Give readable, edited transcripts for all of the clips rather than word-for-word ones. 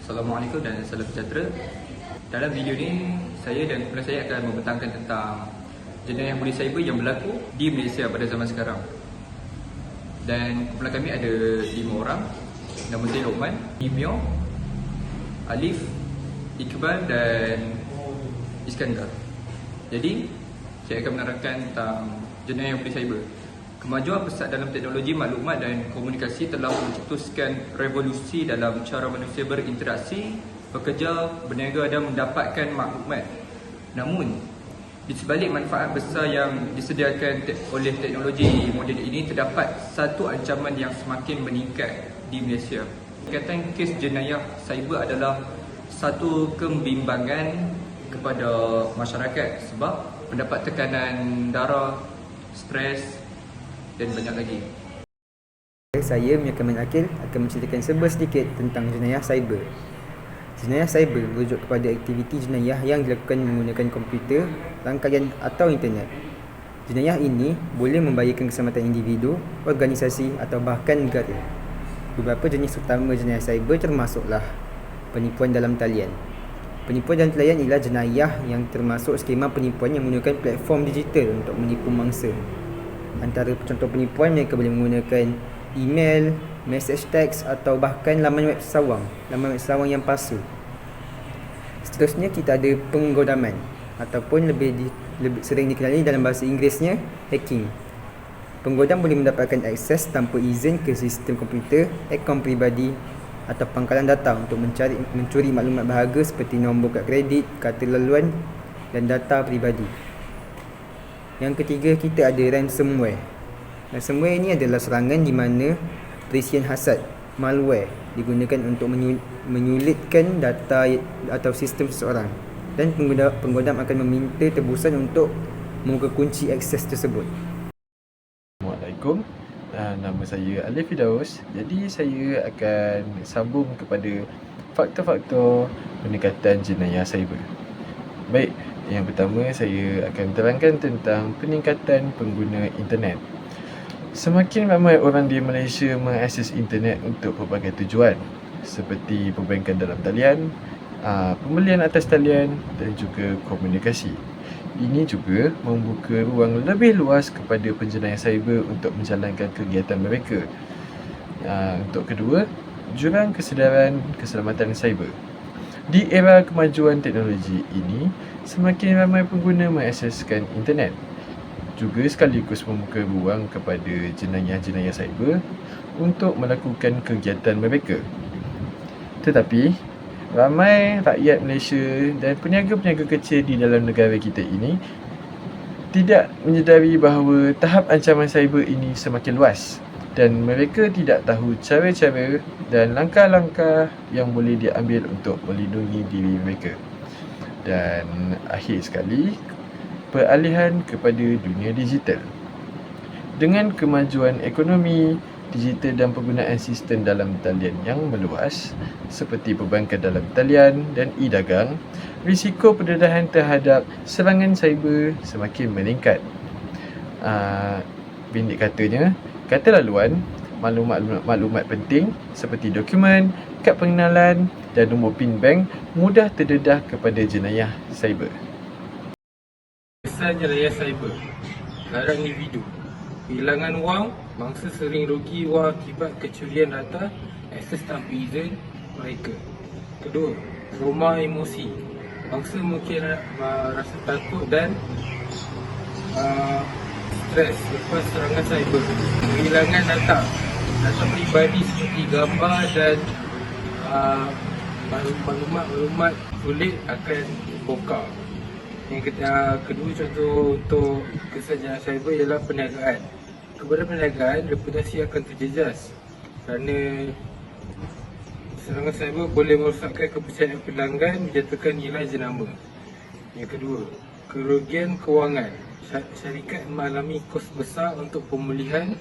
Assalamualaikum dan salam sejahtera. Dalam video ni, saya dan kumpulan saya akan membentangkan tentang jenayah buli cyber yang berlaku di Malaysia pada zaman sekarang. Dan kumpulan kami ada 5 orang. Nama saya Lokman, Imyo, Alif, Iqbal dan Iskandar. Jadi, saya akan menerangkan tentang jenayah buli cyber. Kemajuan pesat dalam teknologi maklumat dan komunikasi telah mencetuskan revolusi dalam cara manusia berinteraksi, bekerja, berniaga dan mendapatkan maklumat. Namun, di sebalik manfaat besar yang disediakan oleh teknologi moden ini, terdapat satu ancaman yang semakin meningkat di Malaysia. Berkaitan kes jenayah cyber adalah satu kebimbangan kepada masyarakat sebab mendapat tekanan darah, stres dan banyak lagi. Saya Miakaman Akil akan menceritakan sedikit tentang jenayah cyber. Jenayah cyber merujuk kepada aktiviti jenayah yang dilakukan menggunakan komputer, rangkaian atau internet. Jenayah ini boleh membahayakan keselamatan individu, organisasi atau bahkan negara. Beberapa jenis utama jenayah cyber termasuklah penipuan dalam talian. Penipuan dalam talian ialah jenayah yang termasuk skema penipuan yang menggunakan platform digital untuk menipu mangsa. Antara contoh penipuan, mereka boleh menggunakan email, message teks atau bahkan laman web sawang yang palsu. Seterusnya kita ada penggodaman ataupun lebih sering dikenali dalam bahasa Inggerisnya hacking. Penggodam boleh mendapatkan akses tanpa izin ke sistem komputer, akaun peribadi atau pangkalan data untuk mencuri maklumat berharga seperti nombor kad kredit, kata laluan dan data peribadi. Yang ketiga, kita ada ransomware. Ransomware ini adalah serangan di mana perisian hasad, malware, digunakan untuk menyulitkan data atau sistem seseorang, dan penggodam akan meminta tebusan untuk membuka kunci akses tersebut. Assalamualaikum. Nama saya Alif Fidaus. Jadi saya akan sambung kepada faktor-faktor peningkatan jenayah cyber. Baik, yang pertama saya akan terangkan tentang peningkatan pengguna internet. Semakin ramai orang di Malaysia mengakses internet untuk pelbagai tujuan seperti perbankan dalam talian, pembelian atas talian dan juga komunikasi. Ini juga membuka ruang lebih luas kepada penjenayah cyber untuk menjalankan kegiatan mereka. Untuk kedua, jurang kesedaran keselamatan cyber. Di era kemajuan teknologi ini, semakin ramai pengguna mengakseskan internet, juga sekaligus membuka ruang kepada jenayah-jenayah cyber untuk melakukan kegiatan mereka. Tetapi, ramai rakyat Malaysia dan peniaga-peniaga kecil di dalam negara kita ini tidak menyedari bahawa tahap ancaman cyber ini semakin luas dan mereka tidak tahu cara-cara dan langkah-langkah yang boleh diambil untuk melindungi diri mereka. Dan akhir sekali, peralihan kepada dunia digital. Dengan kemajuan ekonomi digital dan penggunaan sistem dalam talian yang meluas seperti perbankan dalam talian dan e-dagang, risiko pendedahan terhadap serangan cyber semakin meningkat. Pendek katanya, kata laluan, maklumat penting seperti dokumen, kad pengenalan dan nombor PIN bank mudah terdedah kepada jenayah cyber. Besar jenayah cyber, larang individu, kehilangan wang, mangsa sering rugi wang akibat kecurian data, akses tanpa izin mereka. Kedua, trauma emosi, mangsa mungkin rasa takut dan stres lepas serangan cyber. Kehilangan data peribadi seperti gambar dan maklumat sulit akan bongkar. Yang kedua contoh untuk kesajian cyber ialah perniagaan. Kepada perniagaan, reputasi akan terjejas kerana serangan cyber boleh merosakkan kepercayaan pelanggan, menjatuhkan nilai jenama. Yang kedua, kerugian kewangan. Syarikat mengalami kos besar untuk pemulihan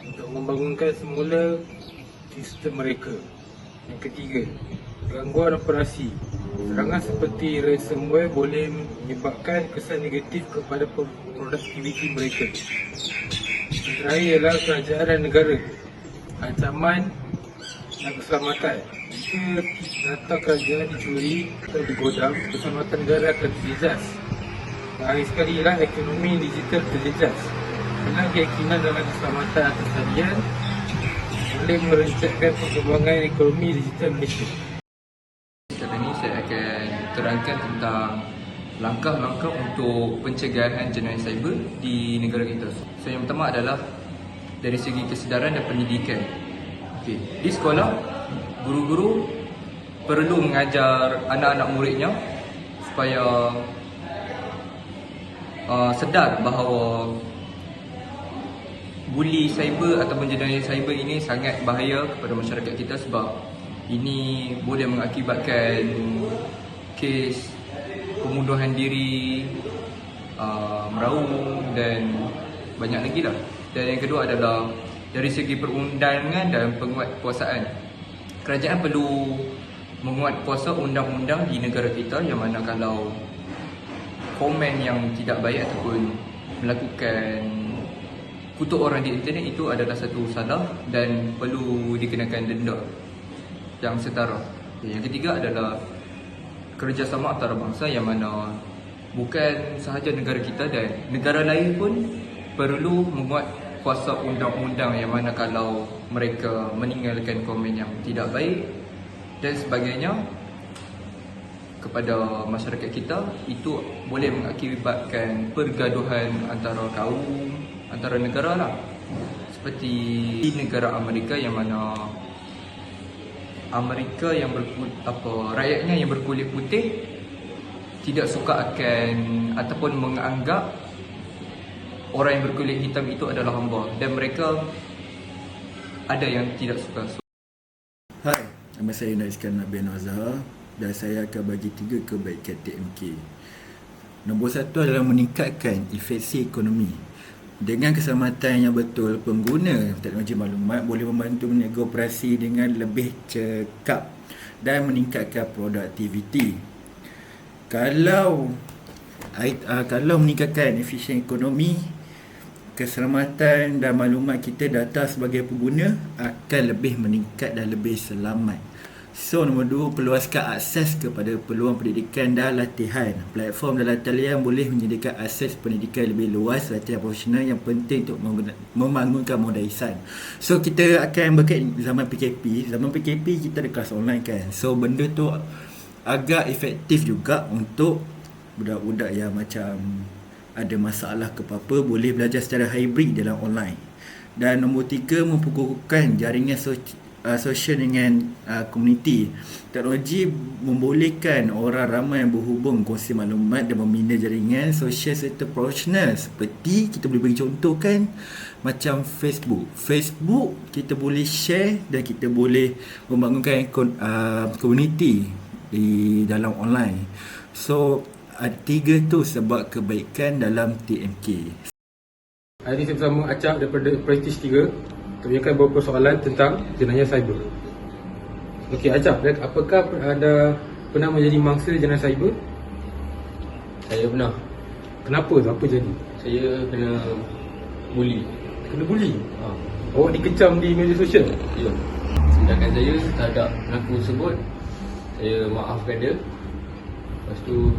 untuk membangunkan semula sistem mereka. Yang ketiga, gangguan operasi. Serangan seperti ransomware boleh menyebabkan kesan negatif kepada produktiviti mereka. Yang terakhir ialah kerajaan dan negara. Ancaman dan keselamatan. jika data kerajaan dicuri atau digodam, keselamatan negara akan terjejas. Hari sekali lah ekonomi digital terjejas. Kerana keyakinan dalam keselamatan atas harian boleh merencatkan perkembangan ekonomi digital Malaysia. Kali ini saya akan terangkan tentang langkah-langkah untuk pencegahan jenayah cyber di negara kita. So, yang pertama adalah dari segi kesedaran dan pendidikan. Di sekolah, guru-guru perlu mengajar anak-anak muridnya supaya sedar bahawa buli cyber ataupun jenayah cyber ini sangat bahaya kepada masyarakat kita sebab ini boleh mengakibatkan kes pembunuhan diri, meraung dan banyak lagi lah. Dan yang kedua adalah dari segi perundangan dan penguatkuasaan. Kerajaan perlu menguatkuasa undang-undang di negara kita yang mana kalau komen yang tidak baik ataupun melakukan kutuk orang di internet itu adalah satu salah dan perlu dikenakan denda yang setara. Yang ketiga adalah kerjasama antarabangsa yang mana bukan sahaja negara kita dan negara lain pun perlu membuat kuasa undang-undang yang mana kalau mereka meninggalkan komen yang tidak baik dan sebagainya kepada masyarakat kita, itu boleh mengakibatkan pergaduhan antara kaum, antara negara lah. Seperti di negara Amerika yang mana Amerika yang rakyatnya yang berkulit putih tidak suka akan ataupun menganggap orang yang berkulit hitam itu adalah hamba dan mereka ada yang tidak suka. Hai, nama saya Naizkan Nabi Azhar dan saya akan bagi 3 kebaikan TMK. Nombor 1 adalah meningkatkan efisi ekonomi. Dengan keselamatan yang betul, pengguna teknologi maklumat boleh membantu meniaga operasi dengan lebih cekap dan meningkatkan produktiviti. Kalau meningkatkan efisien ekonomi, keselamatan dan maklumat kita, data sebagai pengguna akan lebih meningkat dan lebih selamat. So, nombor 2, perluaskan akses kepada peluang pendidikan dan latihan. Platform dalam talian boleh menyediakan akses pendidikan lebih luas, latihan profesional yang penting untuk membangunkan modalisan. So, kita akan berkait zaman PKP. Zaman PKP kita ada kelas online kan. So, benda tu agak efektif juga untuk budak-budak yang macam ada masalah ke apa-apa boleh belajar secara hybrid dalam online. Dan nombor 3, memperkukuhkan jaringan sosial dengan komuniti. Teknologi membolehkan orang ramai yang berhubung, kongsi maklumat dan membina jaringan sosial serta profesional. Seperti kita boleh bagi contoh kan, macam Facebook kita boleh share dan kita boleh membangunkan komuniti di dalam online. So 3 tu sebab kebaikan dalam TMK. Hari ini saya bersama Acap daripada Prestige 3 untuk beberapa soalan tentang jenayah cyber. Okey Acap, apakah anda pernah menjadi mangsa jenayah cyber? Saya pernah. Kenapa tu? Apa jadi? Saya kena bully. Kena bully? Awak dikecam di media sosial? Ya. Tindakan saya terhadap pelaku tersebut, saya maafkan dia. Lepas tu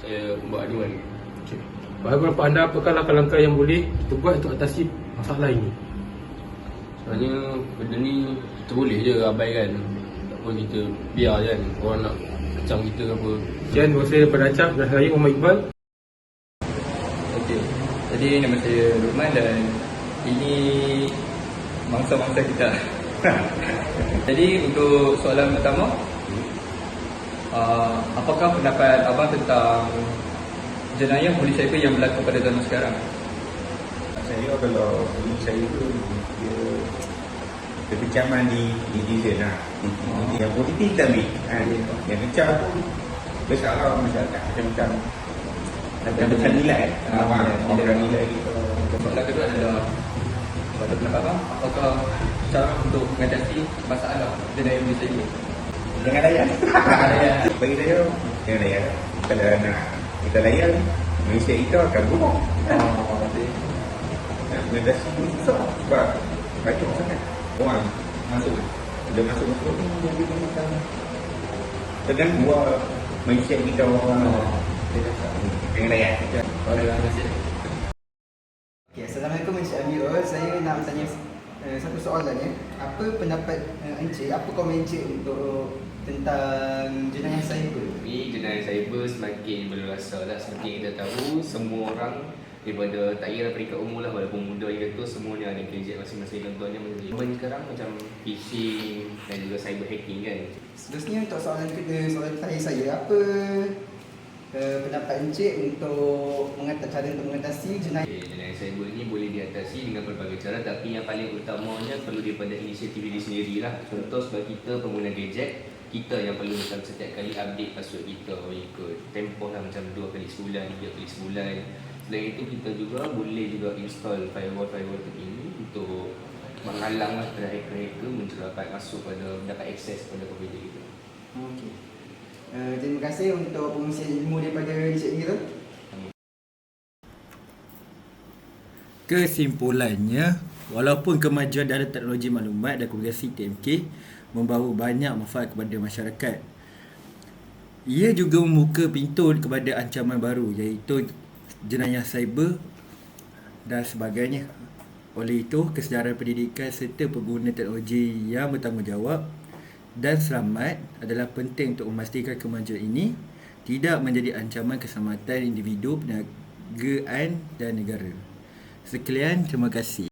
saya buat aduan. Okay. Bagi pendapat anda, apakah langkah-langkah yang boleh kita buat untuk atasi masalah ini? Sebenarnya benda ni kita boleh je abaikan. Tak pun kita biar je kan orang nak kecam kita ke apa. Sekian, terima kasih daripada Acap dan saya Muhammad Iqbal. Okey. Jadi nama saya Luqman dan ini mangsa-mangsa kita. Jadi untuk soalan pertama, apakah pendapat abang tentang jenayah buli cyber yang berlaku pada zaman sekarang? Saya kalau bagi saya tu dia kekecaman di netizen lah. Yang positif tak ambil yang kecam tu bersalah masyarakat macam nilai orang nilai gitu. Soalan kedua adalah pada pendapat abang, apakah cara untuk mengatasi masalah jenayah buli cyber? Jangan layan. Bagi saya jangan layan. Kalau nak kita layan, Malaysia kita akan buruk. Mengatasi susah sebab banyak sangat orang masuk Dia masuk-masuk ni jadi macam terganggu mindset kita orang pengen layan. Terima kasih. Okay, Assalamualaikum Encik Amirul. Saya nak bertanya satu soalan ya. Apa pendapat Encik, apa komen Encik untuk tentang jenayah cyber? Ini jenayah cyber semakin berluasa lah. Seperti kita tahu, semua orang daripada tak kira peringkat umur lah, walaupun muda hingga tua, semua ni ada gadget masing-masing. Contohnya macam sekarang macam phishing dan juga cyber hacking kan. Seterusnya untuk soalan terakhir saya, apa pendapat Encik untuk cara untuk mengatasi jenayah? Jenayah cyber ni boleh diatasi dengan pelbagai cara, tapi yang paling utamanya perlu daripada inisiatif diri sendiri lah. Contoh sebagai kita pengguna gadget, kita yang perlu macam setiap kali update password kita ikut tempoh lah, macam 2 kali sebulan, 3 kali sebulan. Selain itu kita juga boleh juga install firewall terkini untuk menghalang lah hacker-hacker mendapat masuk mendapat akses pada komputer kita. Okey. Terima kasih untuk pengungsian ilmu daripada Encik Amirul. Kesimpulannya, walaupun kemajuan dalam teknologi maklumat dan komunikasi TMK membawa banyak manfaat kepada masyarakat, ia juga membuka pintu kepada ancaman baru iaitu jenayah cyber dan sebagainya. Oleh itu, kesedaran pendidikan serta pengguna teknologi yang bertanggungjawab dan selamat adalah penting untuk memastikan kemajuan ini tidak menjadi ancaman keselamatan individu, perniagaan dan negara. Sekian, terima kasih.